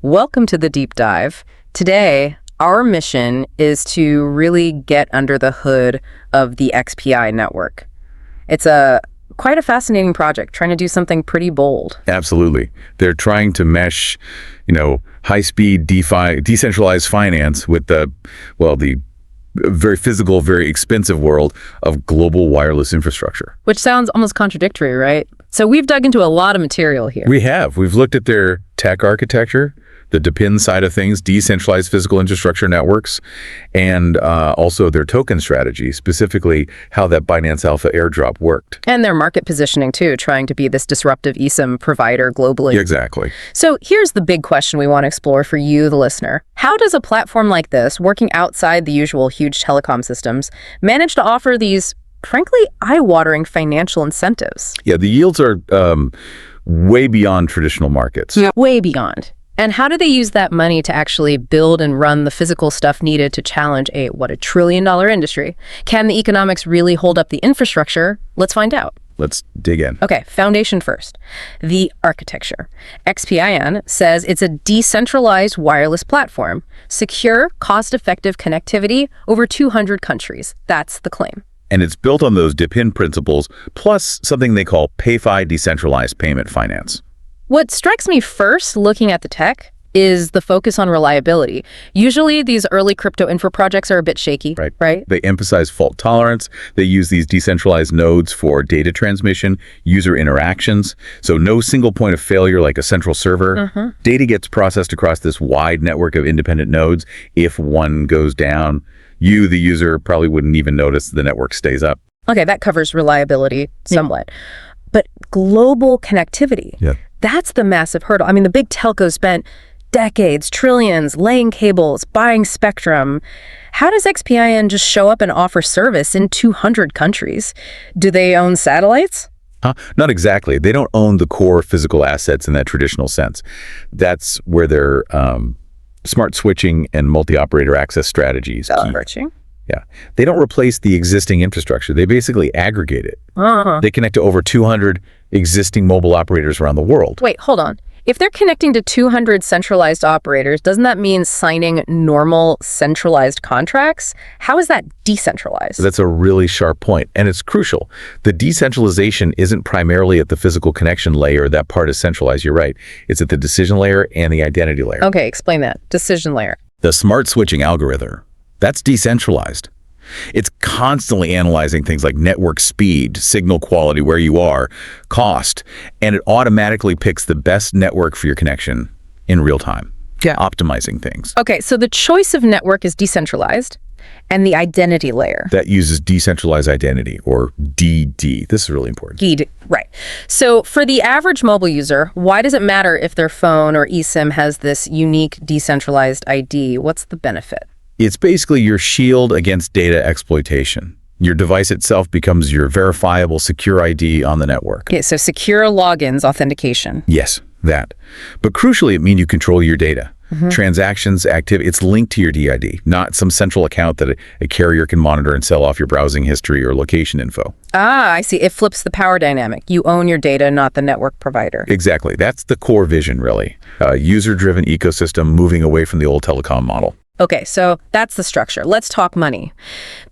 Welcome to the deep dive. Today, our mission is to really get under the hood of the XPI network. It's quite a fascinating project, trying to do something pretty bold. Absolutely. They're trying to mesh, high-speed DeFi, decentralized finance with the very physical, very expensive world of global wireless infrastructure. Which sounds almost contradictory, right? So we've dug into a lot of material here. We have. We've looked at their tech architecture, the DePIN side of things, decentralized physical infrastructure networks, and also their token strategy, specifically how that Binance Alpha airdrop worked. And their market positioning, too, trying to be this disruptive eSIM provider globally. Exactly. So here's the big question we want to explore for you, the listener. How does a platform like this, working outside the usual huge telecom systems, manage to offer these, frankly, eye-watering financial incentives? Yeah, the yields are way beyond traditional markets. Yeah. Way beyond. And how do they use that money to actually build and run the physical stuff needed to challenge a $1 trillion industry? Can the economics really hold up the infrastructure? Let's find out. Let's dig in. Okay, foundation first. The architecture. XPIN says it's a decentralized wireless platform. Secure, cost-effective connectivity over 200 countries. That's the claim. And it's built on those DePIN principles, plus something they call PayFi decentralized payment finance. What strikes me first, looking at the tech, is the focus on reliability. Usually, these early crypto infra projects are a bit shaky, right? They emphasize fault tolerance. They use these decentralized nodes for data transmission, user interactions. So no single point of failure like a central server. Data gets processed across this wide network of independent nodes. If one goes down, you, the user, probably wouldn't even notice the network stays up. Okay, that covers reliability somewhat. But global connectivity, that's the massive hurdle. I mean, the big telcos spent decades, trillions, laying cables, buying spectrum. How does XPIN just show up and offer service in 200 countries? Do they own satellites? Not exactly. They don't own the core physical assets in that traditional sense. That's where their smart switching and multi-operator access strategies. Switching? Yeah. They don't replace the existing infrastructure. They basically aggregate it. They connect to over 200 existing mobile operators around the world. Wait, hold on. If they're connecting to 200 centralized operators, doesn't that mean signing normal centralized contracts? How is that decentralized? That's a really sharp point, and it's crucial. The decentralization isn't primarily at the physical connection layer. That part is centralized, you're right. It's at the decision layer and the identity layer. Okay, explain that. Decision layer. The smart switching algorithm, that's decentralized. It's constantly analyzing things like network speed, signal quality, where you are, cost, and it automatically picks the best network for your connection in real time, optimizing things. Okay, so the choice of network is decentralized, and the identity layer. That uses decentralized identity, or DD. This is really important. DD, right. So for the average mobile user, why does it matter if their phone or eSIM has this unique decentralized ID? What's the benefit? It's basically your shield against data exploitation. Your device itself becomes your verifiable secure ID on the network. Okay, so secure logins, authentication. Yes, that. But crucially, it means you control your data. Transactions, activity, it's linked to your DID, not some central account that a carrier can monitor and sell off your browsing history or location info. Ah, I see. It flips the power dynamic. You own your data, not the network provider. Exactly. That's the core vision, really. A user-driven ecosystem moving away from the old telecom model. Okay, so that's the structure. Let's talk money.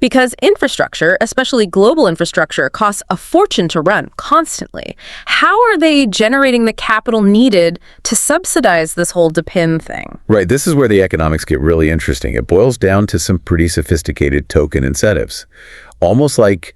Because infrastructure, especially global infrastructure, costs a fortune to run constantly. How are they generating the capital needed to subsidize this whole DePIN thing? Right, this is where the economics get really interesting. It boils down to some pretty sophisticated token incentives, almost like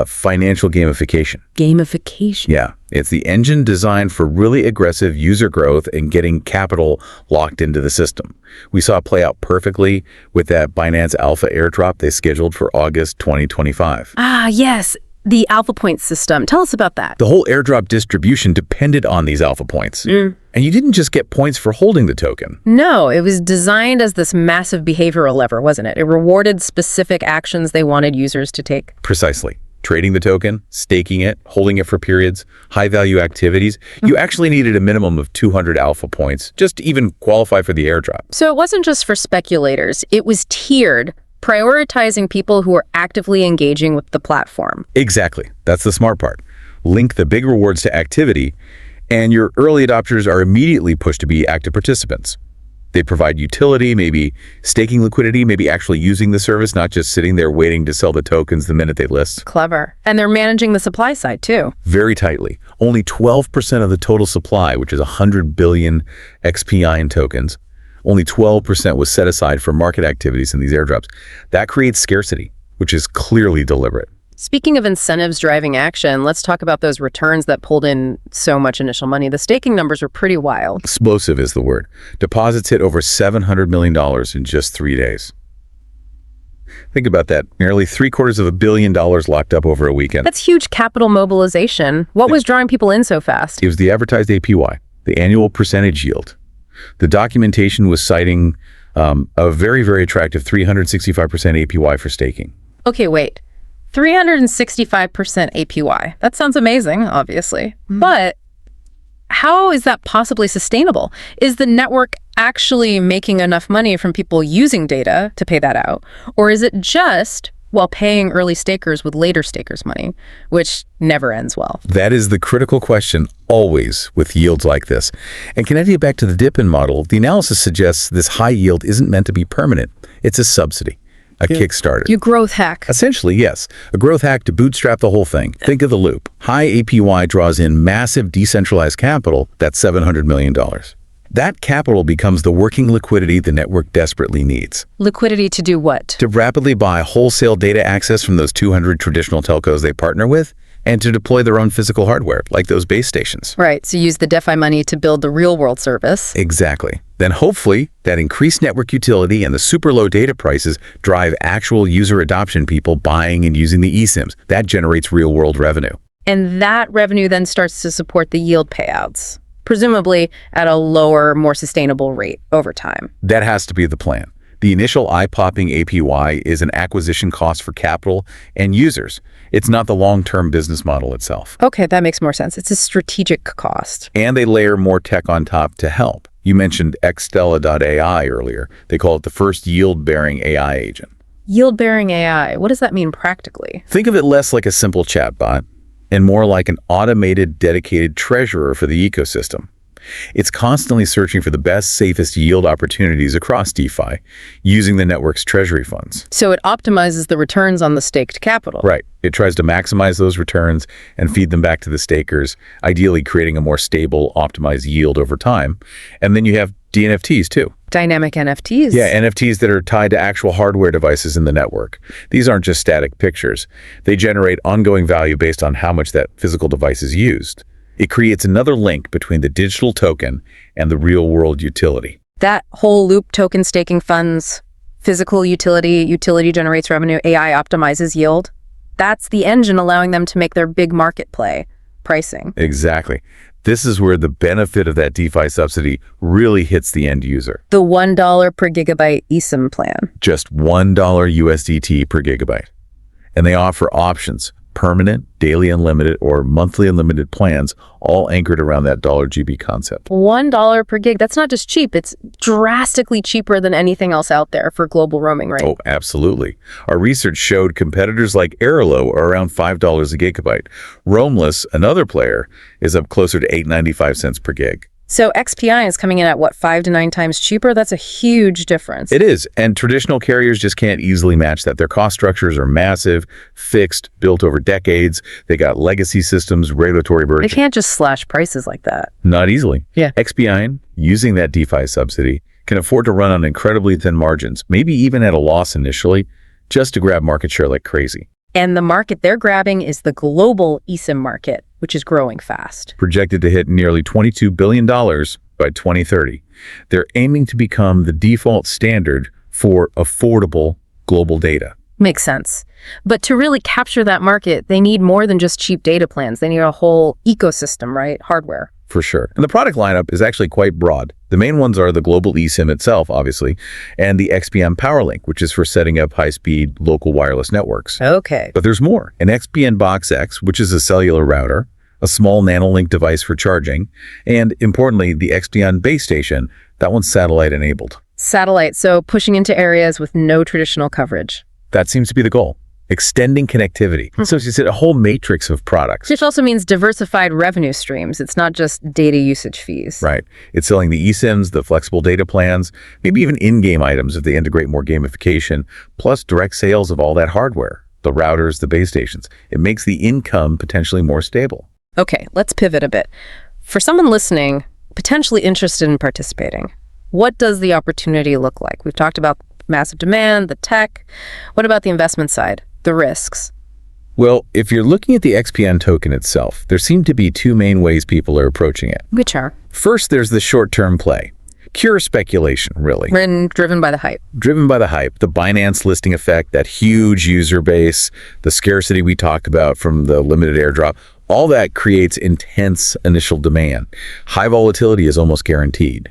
financial gamification. Gamification? Yeah, it's the engine designed for really aggressive user growth and getting capital locked into the system. We saw it play out perfectly with that Binance Alpha airdrop they scheduled for August 2025. Ah, yes, the Alpha Point system. Tell us about that. The whole airdrop distribution depended on these Alpha Points. And you didn't just get points for holding the token. No, it was designed as this massive behavioral lever, wasn't it? It rewarded specific actions they wanted users to take. Precisely. Trading the token, staking it, holding it for periods, high-value activities. You actually needed a minimum of 200 Alpha points just to even qualify for the airdrop. So it wasn't just for speculators. It was tiered, prioritizing people who were actively engaging with the platform. Exactly. That's the smart part. Link the big rewards to activity, And your early adopters are immediately pushed to be active participants. They provide utility, maybe staking liquidity, maybe actually using the service, not just sitting there waiting to sell the tokens the minute they list. Clever. And they're managing the supply side too. Very tightly. Only 12% of the total supply, which is 100 billion XPIN tokens, only 12% was set aside for market activities in these airdrops. That creates scarcity, which is clearly deliberate. Speaking of incentives driving action, let's talk about those returns that pulled in so much initial money. The staking numbers were pretty wild. Explosive is the word. Deposits hit over $700 million in just 3 days. Think about that. Nearly $750 million locked up over a weekend. That's huge capital mobilization. What was drawing people in so fast? It was the advertised APY, the annual percentage yield. The documentation was citing a very, very attractive 365% APY for staking. Okay, wait. 365% APY. That sounds amazing, obviously. But how is that possibly sustainable? Is the network actually making enough money from people using data to pay that out? Or is it just while paying early stakers with later stakers' money, which never ends well? That is the critical question always with yields like this. And connecting it back to the DePIN model, the analysis suggests this high yield isn't meant to be permanent. It's a subsidy. A Kickstarter. You growth hack. Essentially, yes. A growth hack to bootstrap the whole thing. Think of the loop. High APY draws in massive decentralized capital, that's $700 million. That capital becomes the working liquidity the network desperately needs. Liquidity to do what? To rapidly buy wholesale data access from those 200 traditional telcos they partner with, and to deploy their own physical hardware, like those base stations. Right, so use the DeFi money to build the real-world service. Exactly. Then hopefully, that increased network utility and the super low data prices drive actual user adoption, people buying and using the eSIMs. That generates real-world revenue. And that revenue then starts to support the yield payouts, presumably at a lower, more sustainable rate over time. That has to be the plan. The initial eye-popping APY is an acquisition cost for capital and users. It's not the long-term business model itself. Okay, that makes more sense. It's a strategic cost. And they layer more tech on top to help. You mentioned Xtella.AI earlier. They call it the first yield-bearing AI agent. Yield-bearing AI, what does that mean practically? Think of it less like a simple chatbot and more like an automated, dedicated treasurer for the ecosystem. It's constantly searching for the best, safest yield opportunities across DeFi, using the network's treasury funds. So it optimizes the returns on the staked capital. Right. It tries to maximize those returns and feed them back to the stakers, ideally creating a more stable, optimized yield over time. And then you have dNFTs too. Dynamic NFTs? Yeah, NFTs that are tied to actual hardware devices in the network. These aren't just static pictures. They generate ongoing value based on how much that physical device is used. It creates another link between the digital token and the real-world utility. That whole loop, token staking funds, physical utility generates revenue, AI optimizes yield. That's the engine allowing them to make their big market play, pricing. Exactly. This is where the benefit of that DeFi subsidy really hits the end user. The $1 per gigabyte eSIM plan. Just $1 USDT per gigabyte. And they offer options. Permanent, daily unlimited, or monthly unlimited plans, all anchored around that $GB concept. $1 per gig, that's not just cheap, it's drastically cheaper than anything else out there for global roaming, right? Oh, absolutely. Our research showed competitors like Airlo are around $5 a gigabyte. Roamless, another player, is up closer to $8.95 per gig. So XPI is coming in at, what, 5 to 9 times cheaper? That's a huge difference. It is, and traditional carriers just can't easily match that. Their cost structures are massive, fixed, built over decades. They got legacy systems, regulatory burden. They can't just slash prices like that. Not easily. Yeah. XPI, using that DeFi subsidy, can afford to run on incredibly thin margins, maybe even at a loss initially, just to grab market share like crazy. And the market they're grabbing is the global eSIM market, which is growing fast. Projected to hit nearly $22 billion by 2030. They're aiming to become the default standard for affordable global data. Makes sense. But to really capture that market, they need more than just cheap data plans. They need a whole ecosystem, right? Hardware. For sure. And the product lineup is actually quite broad. The main ones are the global eSIM itself, obviously, and the XPN PowerLink, which is for setting up high-speed local wireless networks. Okay. But there's more. An XPN Box X, which is a cellular router, a small nanolink device for charging, and importantly, the XPN base station. That one's satellite-enabled. Satellite, so pushing into areas with no traditional coverage. That seems to be the goal. extending connectivity. So it's a whole matrix of products. Which also means diversified revenue streams. It's not just data usage fees. Right. It's selling the eSIMs, the flexible data plans, maybe even in-game items if they integrate more gamification, plus direct sales of all that hardware, the routers, the base stations. It makes the income potentially more stable. Okay, let's pivot a bit. For someone listening, potentially interested in participating, what does the opportunity look like? We've talked about massive demand, the tech. What about the investment side, the risks? Well, if you're looking at the XPN token itself, there seem to be two main ways people are approaching it. Which are? First, there's the short-term play. Pure speculation, really. And driven by the hype. Driven by the hype, the Binance listing effect, that huge user base, the scarcity we talked about from the limited airdrop, all that creates intense initial demand. High volatility is almost guaranteed.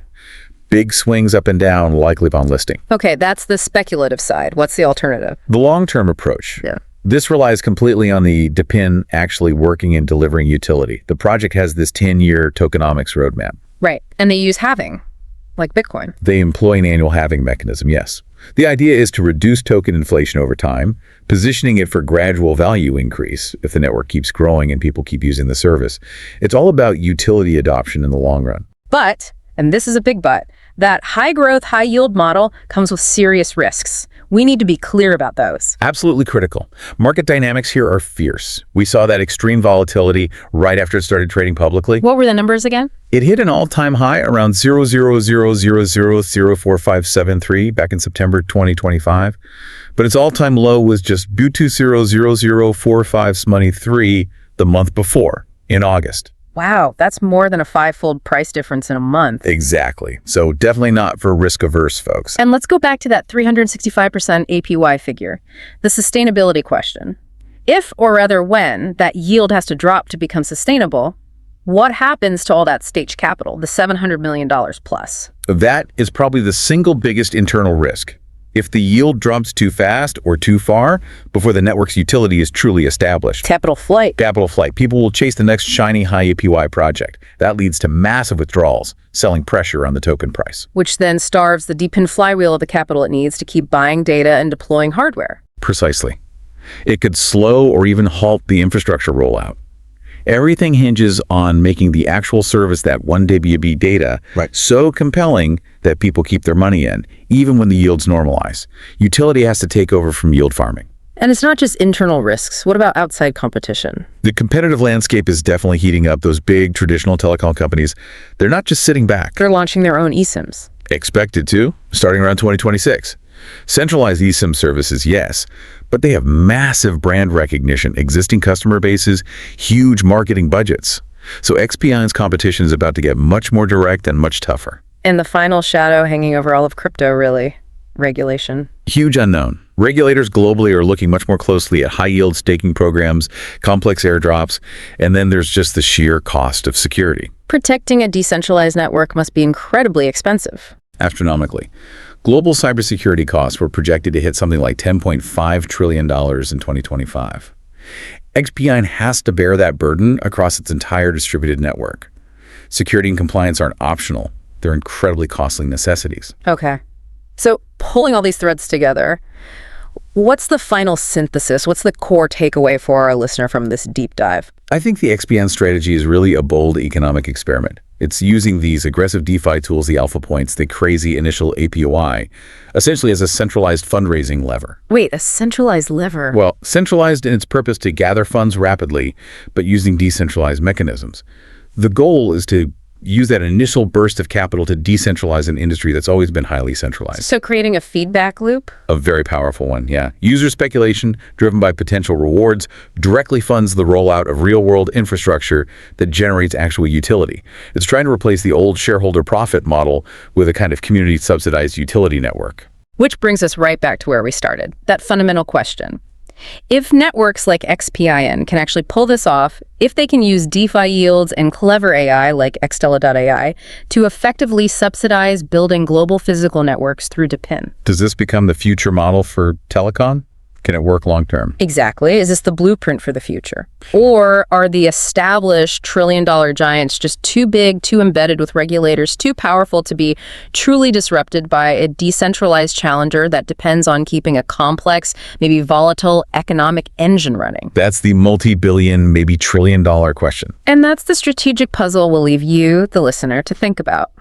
Big swings up and down likely upon listing. Okay, that's the speculative side. What's the alternative? The long-term approach. Yeah. This relies completely on the DePIN actually working and delivering utility. The project has this 10-year tokenomics roadmap. Right, and they use halving, like Bitcoin. They employ an annual halving mechanism, yes. The idea is to reduce token inflation over time, positioning it for gradual value increase if the network keeps growing and people keep using the service. It's all about utility adoption in the long run. But, and this is a big but, that high-growth, high-yield model comes with serious risks. We need to be clear about those. Absolutely critical. Market dynamics here are fierce. We saw that extreme volatility right after it started trading publicly. What were the numbers again? It hit an all-time high around 0.00000457 back in September 2025. But its all-time low was just 0.200045 the month before, in August. Wow, that's more than a 5-fold price difference in a month. Exactly. So definitely not for risk-averse folks. And let's go back to that 365% APY figure, the sustainability question. If, or rather when, that yield has to drop to become sustainable, what happens to all that staked capital, the $700 million plus? That is probably the single biggest internal risk. If the yield drops too fast or too far before the network's utility is truly established. Capital flight. Capital flight. People will chase the next shiny high APY project. That leads to massive withdrawals, selling pressure on the token price. Which then starves the DePIN flywheel of the capital it needs to keep buying data and deploying hardware. Precisely. It could slow or even halt the infrastructure rollout. Everything hinges on making the actual service, that 1WB data, so compelling that people keep their money in, even when the yields normalize. Utility has to take over from yield farming. And it's not just internal risks. What about outside competition? The competitive landscape is definitely heating up. Those big traditional telecom companies, they're not just sitting back. They're launching their own eSIMs. Expected to, starting around 2026. Centralized eSIM services, yes, but they have massive brand recognition, existing customer bases, huge marketing budgets. So XPIN's competition is about to get much more direct and much tougher. And the final shadow hanging over all of crypto, really, regulation. Huge unknown. Regulators globally are looking much more closely at high-yield staking programs, complex airdrops, and then there's just the sheer cost of security. Protecting a decentralized network must be incredibly expensive. Astronomically. Global cybersecurity costs were projected to hit something like $10.5 trillion in 2025. XPIN has to bear that burden across its entire distributed network. Security and compliance aren't optional. They're incredibly costly necessities. Okay. So pulling all these threads together, what's the final synthesis? What's the core takeaway for our listener from this deep dive? I think the XPIN strategy is really a bold economic experiment. It's using these aggressive DeFi tools, the alpha points, the crazy initial APY, essentially as a centralized fundraising lever. Wait, a centralized lever? Well, centralized in its purpose to gather funds rapidly, but using decentralized mechanisms. The goal is to use that initial burst of capital to decentralize an industry that's always been highly centralized. So creating a feedback loop? A very powerful one, yeah. User speculation, driven by potential rewards, directly funds the rollout of real-world infrastructure that generates actual utility. It's trying to replace the old shareholder profit model with a kind of community-subsidized utility network. Which brings us right back to where we started, that fundamental question. If networks like XPIN can actually pull this off, if they can use DeFi yields and clever AI like Xtella.AI to effectively subsidize building global physical networks through DePIN. Does this become the future model for telecom? Can it work long term? Exactly. Is this the blueprint for the future? Or are the established trillion-dollar giants just too big, too embedded with regulators, too powerful to be truly disrupted by a decentralized challenger that depends on keeping a complex, maybe volatile economic engine running? That's the multi-billion, maybe trillion-dollar question. And that's the strategic puzzle we'll leave you, the listener, to think about.